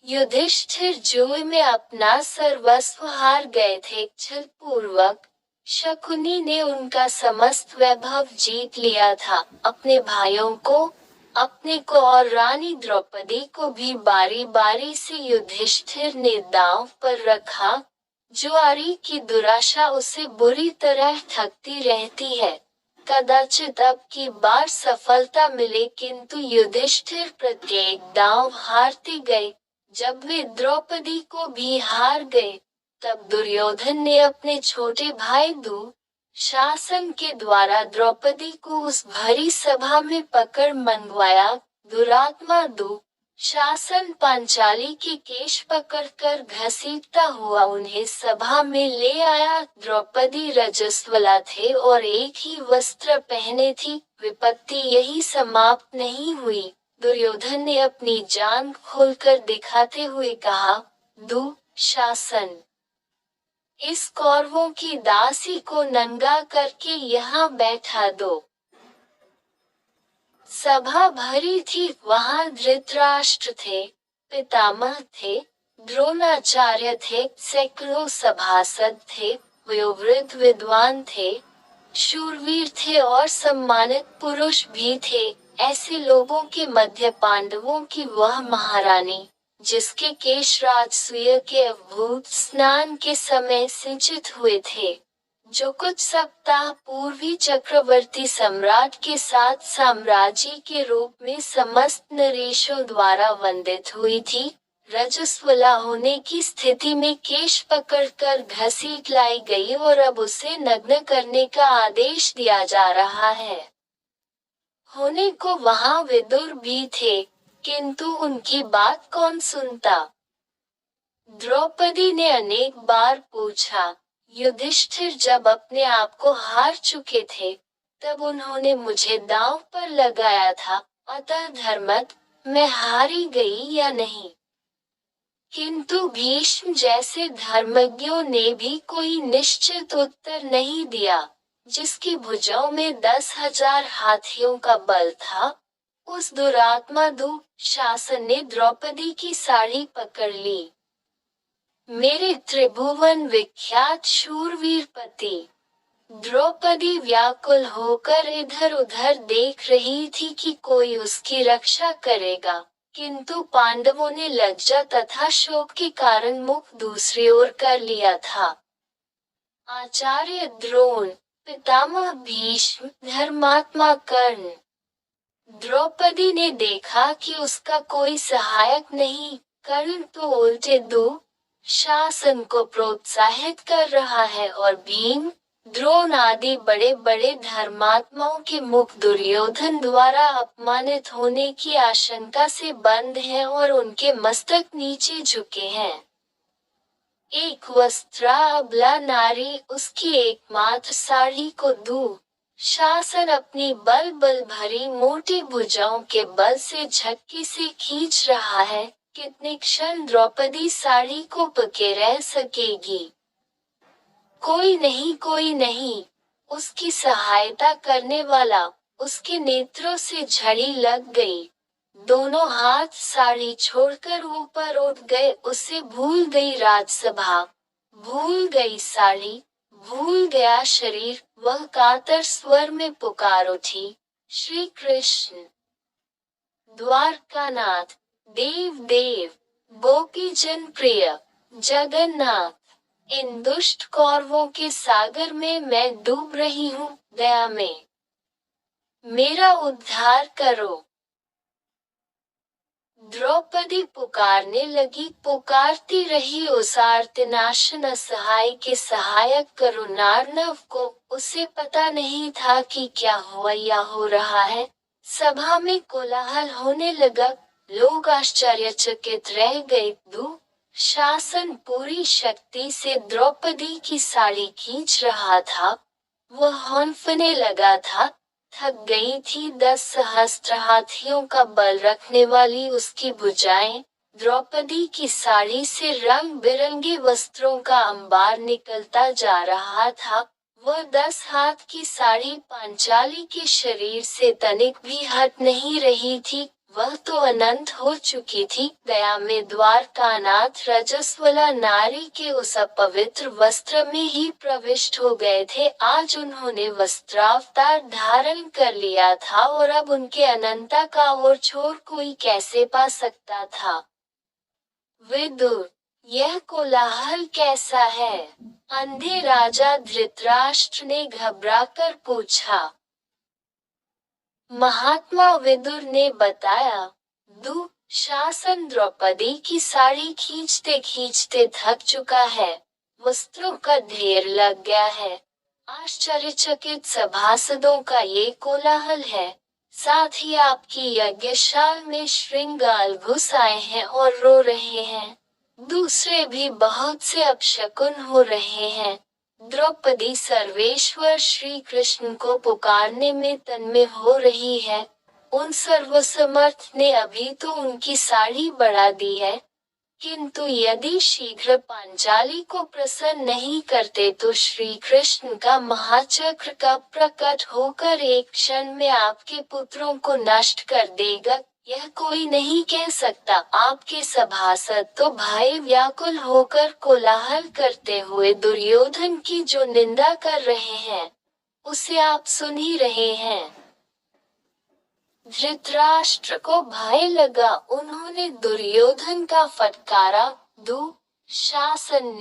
युधिष्ठिर जुए में अपना सर्वस्व हार गए थे। छलपूर्वक शकुनी ने उनका समस्त वैभव जीत लिया था। अपने भाइयों को, अपने को और रानी द्रौपदी को भी बारी बारी से युधिष्ठिर ने दांव पर रखा। जुआरी की दुराशा उसे बुरी तरह ठगती रहती है। कदाचित अब की बार सफलता मिले, किंतु युधिष्ठिर प्रत्येक दांव हारते गए। जब वे द्रौपदी को भी हार गए, तब दुर्योधन ने अपने छोटे भाई दुशासन के द्वारा द्रौपदी को उस भरी सभा में पकड़ मंगवाया। दुरात्मा दुशासन पांचाली के केश पकड़कर घसीटता हुआ उन्हें सभा में ले आया। द्रौपदी रजस्वला थे और एक ही वस्त्र पहने थी। विपत्ति यही समाप्त नहीं हुई। दुर्योधन ने अपनी जांघ खोलकर दिखाते हुए कहा, दुशासन, इस कौरवों की दासी को नंगा करके यहाँ बैठा दो। सभा भरी थी। वहां धृतराष्ट्र थे, पितामह थे, द्रोणाचार्य थे, सैकड़ों सभासद थे, वयोवृद्ध विद्वान थे, शूरवीर थे और सम्मानित पुरुष भी थे। ऐसे लोगों के मध्य पांडवों की वह महारानी, जिसके केश राजसूय के अभूत स्नान के समय सिंचित हुए थे, जो कुछ सप्ताह पूर्व ही चक्रवर्ती सम्राट के साथ साम्राज्य के रूप में समस्त नरेशों द्वारा वंदित हुई थी, रजस्वला होने की स्थिति में केश पकड़कर घसीट लाई गई और अब उसे नग्न करने का आदेश दिया जा रहा है। होने को वहां विदुर भी थे, किंतु उनकी बात कौन सुनता। द्रौपदी ने अनेक बार पूछा। युधिष्ठिर जब अपने आप को हार चुके थे, तब उन्होंने मुझे दांव पर लगाया था, अतः धर्मत मैं हारी गई या नहीं। किंतु भीष्म जैसे धर्मज्ञों ने भी कोई निश्चित उत्तर नहीं दिया। जिसकी भुजाओं में 10,000 हाथियों का बल था, उस दुरात्मा दुशासन ने द्रौपदी की साड़ी पकड़ ली। मेरे त्रिभुवन विख्यात शूरवीर पति। द्रौपदी व्याकुल होकर इधर उधर देख रही थी कि कोई उसकी रक्षा करेगा, किंतु पांडवों ने लज्जा तथा शोक के कारण मुख दूसरी ओर कर लिया था। आचार्य द्रोण, पितामह भीष्म, धर्मात्मा कर्ण। द्रौपदी ने देखा कि उसका कोई सहायक नहीं। कर्ण तो उल्टे दुशासन को प्रोत्साहित कर रहा है और भीम, द्रोण आदि बड़े बड़े धर्मात्माओं के मुख दुर्योधन द्वारा अपमानित होने की आशंका से बंद हैं और उनके मस्तक नीचे झुके हैं। एक वस्त्रा अबला नारी उसकी एकमात्र साड़ी को दुशासन अपनी बल बल भरी मोटी भुजाओं के बल से झटके से खींच रहा है। कितने क्षण द्रौपदी साड़ी को पके रह सकेगी। कोई नहीं, कोई नहीं, उसकी सहायता करने वाला। उसके नेत्रों से झड़ी लग गई। दोनों हाथ साड़ी छोड़कर ऊपर उठ गए। उसे भूल गई राजसभा, भूल गई साड़ी, भूल गया शरीर। वह कातर स्वर में पुकार उठी, श्री कृष्ण। द्वारकानाथ, देव देव, गोपीजन प्रिय, जगन्नाथ, इन दुष्ट कौरवों के सागर में मैं डूब रही हूँ, दया में मेरा उद्धार करो। द्रौपदी पुकारने लगी, पुकारती रही उस आर्तनाशन असहाय के सहायक करुणार्णव को। उसे पता नहीं था कि क्या हुआ या हो रहा है। सभा में कोलाहल होने लगा। लोग आश्चर्यचकित रह गए। दुशासन पूरी शक्ति से द्रौपदी की साड़ी खींच रहा था। वह हौंफने लगा था। थक गई थी। 10 सहस्त्र हाथियों का बल रखने वाली उसकी भुजाएं। द्रौपदी की साड़ी से रंग बिरंगे वस्त्रों का अंबार निकलता जा रहा था। वह 10 हाथ की साड़ी पांचाली के शरीर से तनिक भी हट नहीं रही थी। वह तो अनंत हो चुकी थी। दया में द्वारकानाथ रजस्वला नारी के उस अपवित्र वस्त्र में ही प्रविष्ट हो गए थे। आज उन्होंने वस्त्रावतार धारण कर लिया था और अब उनके अनंता का और छोर कोई कैसे पा सकता था। विदुर, यह कोलाहल कैसा है? अंधे राजा धृतराष्ट्र ने घबराकर पूछा। महात्मा विदुर ने बताया, दुःशासन द्रौपदी की साड़ी खींचते खींचते थक चुका है। वस्त्रों का ढेर लग गया है। आश्चर्यचकित सभासदों का ये कोलाहल है। साथ ही आपकी यज्ञशाल में श्रृंगार घुस आए हैं और रो रहे हैं। दूसरे भी बहुत से अपशकुन हो रहे हैं। द्रौपदी सर्वेश्वर श्री कृष्ण को पुकारने में तन्मय हो रही है। उन सर्वसमर्थ ने अभी तो उनकी साड़ी बढ़ा दी है, किंतु यदि शीघ्र पांचाली को प्रसन्न नहीं करते तो श्री कृष्ण का महाचक्र का प्रकट होकर एक क्षण में आपके पुत्रों को नष्ट कर देगा। यह कोई नहीं कह सकता। आपके सभासद तो भय व्याकुल होकर कोलाहल करते हुए दुर्योधन की जो निंदा कर रहे हैं, उसे आप सुन ही रहे हैं। धृतराष्ट्र को भय लगा। उन्होंने दुर्योधन का फटकारा। दुःशासन